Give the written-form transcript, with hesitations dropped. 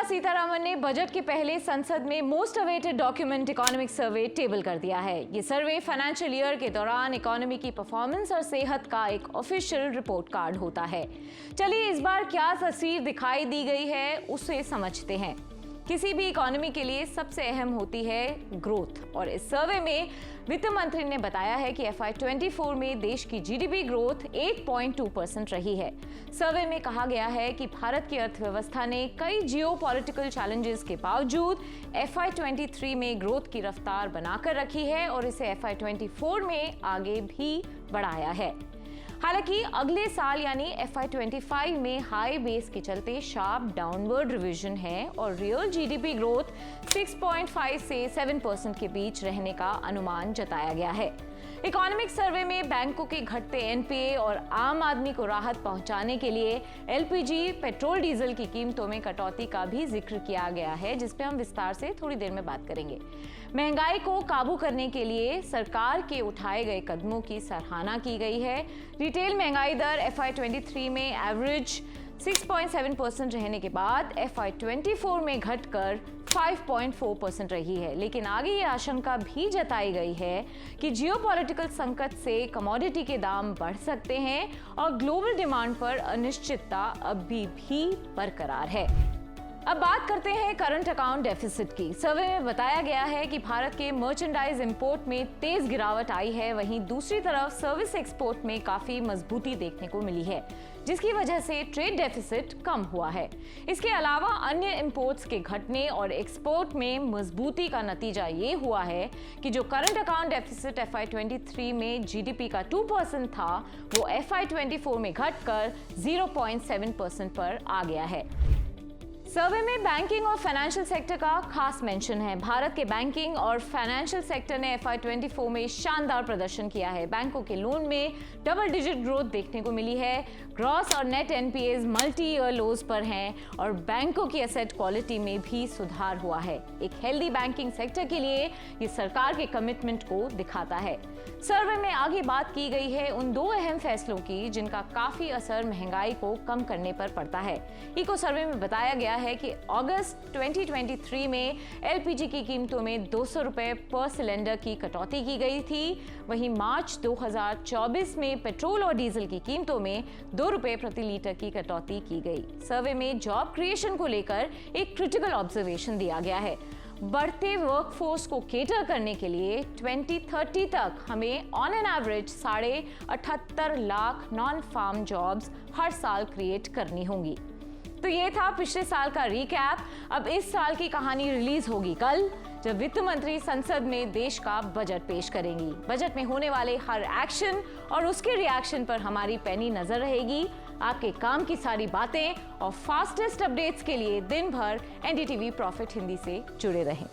सीतारामन ने बजट के पहले संसद में most awaited document economic survey table कर दिया है। ये सर्वे फाइनेंशियल ईयर के दौरान इकोनॉमी की परफॉर्मेंस और सेहत का एक ऑफिशियल रिपोर्ट कार्ड होता है। चलिए इस बार क्या तस्वीर दिखाई दी गई है उसे समझते हैं। किसी भी इकोनॉमी के लिए सबसे अहम होती है ग्रोथ, और इस सर्वे में वित्त मंत्री ने बताया है कि FY24 में देश की जीडीपी ग्रोथ 8.2% रही है। सर्वे में कहा गया है कि भारत की अर्थव्यवस्था ने कई जियोपॉलिटिकल चैलेंजेस के बावजूद FY23 में ग्रोथ की रफ्तार बनाकर रखी है और इसे FY24 में आगे भी बढ़ाया है। हालांकि अगले साल यानी FY25 में हाई बेस के चलते शार्प डाउनवर्ड रिवीजन है और रियल जीडीपी ग्रोथ 6.5 से 7% के बीच रहने का अनुमान जताया गया है। इकोनॉमिक सर्वे में बैंकों के घटते एनपीए और आम आदमी को राहत पहुंचाने के लिए एलपीजी, पेट्रोल डीजल की कीमतों में कटौती का भी जिक्र किया गया है, जिस पे हम विस्तार से थोड़ी देर में बात करेंगे। महंगाई को काबू करने के लिए सरकार के उठाए गए कदमों की सराहना की गई है। रिटेल महंगाई दर FY23 में एवरेज 6.7% रहने के बाद FY24 में घटकर 5.4% रही है, लेकिन आगे ये आशंका भी जताई गई है कि जियोपॉलिटिकल संकट से कमोडिटी के दाम बढ़ सकते हैं और ग्लोबल डिमांड पर अनिश्चितता अभी भी बरकरार है। अब बात करते हैं करंट अकाउंट डेफिसिट की। सर्वे में बताया गया है कि भारत के मर्चेंडाइज इंपोर्ट में तेज गिरावट आई है, वहीं दूसरी तरफ सर्विस एक्सपोर्ट में काफी मजबूती देखने को मिली है, जिसकी वजह से ट्रेड डेफिसिट कम हुआ है। इसके अलावा अन्य इंपोर्ट्स के घटने और एक्सपोर्ट में मजबूती का नतीजा ये हुआ है कि जो करंट अकाउंट डेफिसिट FY23 में जीडीपी का 2% था, वो FY24 में घटकर 0.7% पर आ गया है। सर्वे में बैंकिंग और फाइनेंशियल सेक्टर का खास मेंशन है। भारत के बैंकिंग और फाइनेंशियल सेक्टर ने FY24 में शानदार प्रदर्शन किया है। बैंकों के लोन में डबल डिजिट ग्रोथ देखने को मिली है। ग्रॉस और नेट एनपीएज मल्टी ईयर लोज पर हैं और बैंकों की एसेट क्वालिटी में भी सुधार हुआ है। एक हेल्दी बैंकिंग सेक्टर के लिए ये सरकार के कमिटमेंट को दिखाता है। सर्वे में आगे बात की गई है उन दो अहम फैसलों की जिनका काफी असर महंगाई को कम करने पर पड़ता है। इको सर्वे में बताया गया है कि अगस्त 2023 में एलपीजी की कीमतों में 200 रुपए पर सिलेंडर की कटौती की गई थी। वहीं मार्च 2024 में पेट्रोल और डीजल की कीमतों में 2 रुपए प्रति लीटर की कटौती की गई। सर्वे में जॉब क्रिएशन को लेकर एक क्रिटिकल ऑब्जर्वेशन दिया गया है। बढ़ते वर्कफोर्स को केटर करने के लिए 2030 तक हमें on an average 78.5 lakh non farm jobs हर साल क्रिएट करनी होंगी। तो ये था पिछले साल का रिकैप। अब इस साल की कहानी रिलीज होगी कल, जब वित्त मंत्री संसद में देश का बजट पेश करेंगी। बजट में होने वाले हर एक्शन और उसके रिएक्शन पर हमारी पैनी नजर रहेगी। आपके काम की सारी बातें और फास्टेस्ट अपडेट्स के लिए दिन भर NDTV प्रॉफिट हिंदी से जुड़े रहें।